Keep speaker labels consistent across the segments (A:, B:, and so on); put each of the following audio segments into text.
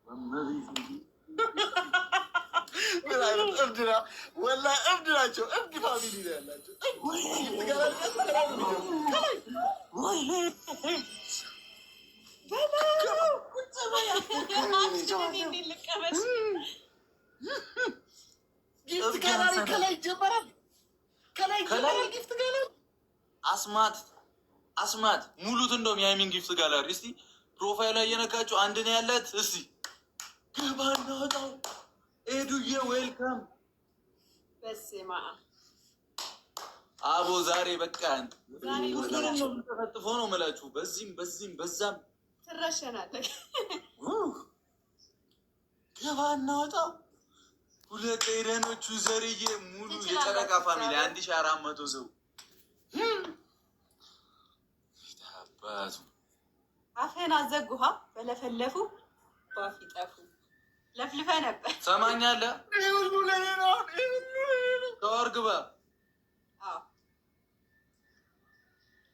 A: ምን አይነት እብድ ነው? ወላሂ እብድ ናቸው። እብድ ፋሚሊ ነው ያላቸው። ጊፍት ጋላሪ ከላይ ይጀመራል። ጊፍት ጋላሪ አስማት ሙሉት። እንደውም የሃይሚን ጊፍት ጋላሪ እስቲ ፕሮፋይል ላይ እየነካችሁ አንድ ነው ያለት። እስቲ ገባ እናወጣው። ኤዱዬ ዌልካም።
B: በስማ
A: አቦ ዛሬ በቃ ተፈጥፎ ነው የምላችሁ። በዚህም በዛም
B: ትረሸናለህ።
A: ገባ እናወጣው። ሁለት ኤደኖቹ ዘርዬ ሙሉ የጨረቃ ፋሚሊ 1400 ሰው ታባቱ
B: አፈን አዘጉሃ በለፈለፉ ባፊ ጠፉ። ለፍልፈ ነበር።
A: ሰማኛለህ? ሻወር ግባ፣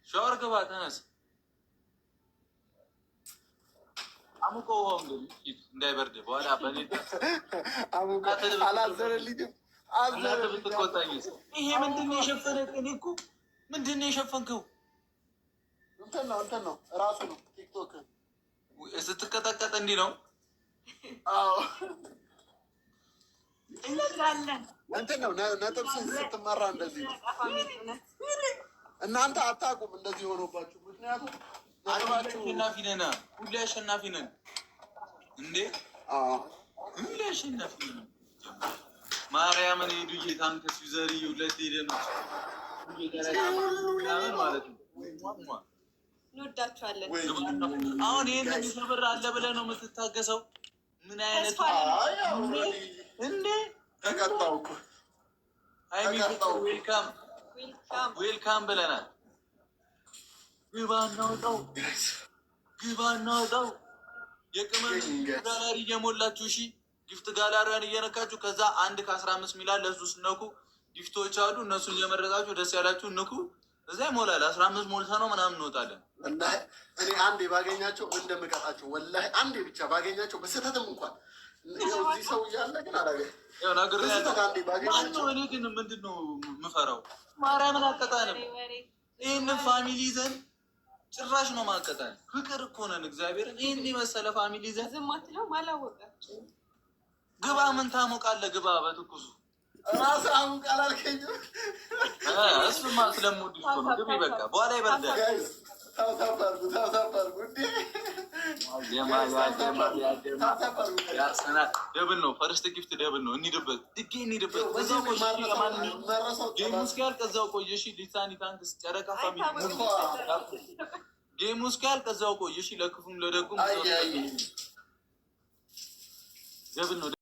A: ሻወር ግባ፣ ተነስ። አሙቆ ውሃው እንዳይበርድ በኋላ አላዘረልኝም። ብትቆጣኝ ይሄ ምንድን ነው የሸፈነ? እኔ እኮ ምንድን ነው የሸፈንከው? እንትን ነው እራሱ ነው። ቲክቶክ ስትቀጠቀጥ እንዲህ ነው። አዎ እንትን ነው ነጥብ ስትመራ እንደዚህ ነው። እናንተ አታውቁም እንደዚህ ሆኖባችሁ። ምክንያቱም አሸናፊ ነን፣ ሁሌ አሸናፊ ነን እንዴ! ሁሌ አሸናፊ ነን። ማርያምን ሄዱዬ ታንከስ ዩዘሪ ሁለት ሄደ ነው ማለት ነው።
B: እንወዳችኋለን።
A: አሁን ይህን የሚሰብር አለ ብለህ ነው የምትታገሰው? ምን አይነት እንዴ! ተቀጣው እኮ ዌልካም ብለናል። ግባ እናወጣው። የቅመም ጋላሪ እየሞላችሁ እሺ፣ ጊፍት ጋላሪያን እየነካችሁ ከዛ 1 ከ15 ሚላል ለሱ ስነኩ ጊፍቶች አሉ። እነሱን እየመረጣችሁ ደስ ያላችሁ ንኩ። እዛ ይሞላል። 15 ሞልተ ነው ምናምን እንወጣለን። እኔ አንዴ ባገኛቸው እንደምቀጣቸው ወላሂ አንዴ ብቻ ባገኛቸው በስህተትም እንኳን እዚህ ሰው እያለ ግን እኔ ግን ምንድን ነው የምፈራው? ማርያምን አቀጣንም ይህንን ፋሚሊ ይዘን ጭራሽ ነው ማቀጣን። ፍቅር እኮ ነን እግዚአብሔርን። ይህን የመሰለ ፋሚሊ ይዘን ግባ። ምን ታሞቃለህ? ግባ በትኩሱ ራስ አሙቅ አላልከኝም? እሱማ ስለምወድሽ እኮ ነው። ግቢ በቃ በኋላ ይበርዳል። ደብል ነው። ፈርስት ጊፍት ደብል ነው። እንሂድበት እንሂድበት። ጌሙ እስኪያልቅ እዛው ቆይ እሺ። ሊሳኒ ታንክስ ጨረቃ ፋሚሊ ጌሙ እስኪያልቅ እዛው ቆይ እሺ። ለክፉም ለደጉም ደብል ነው።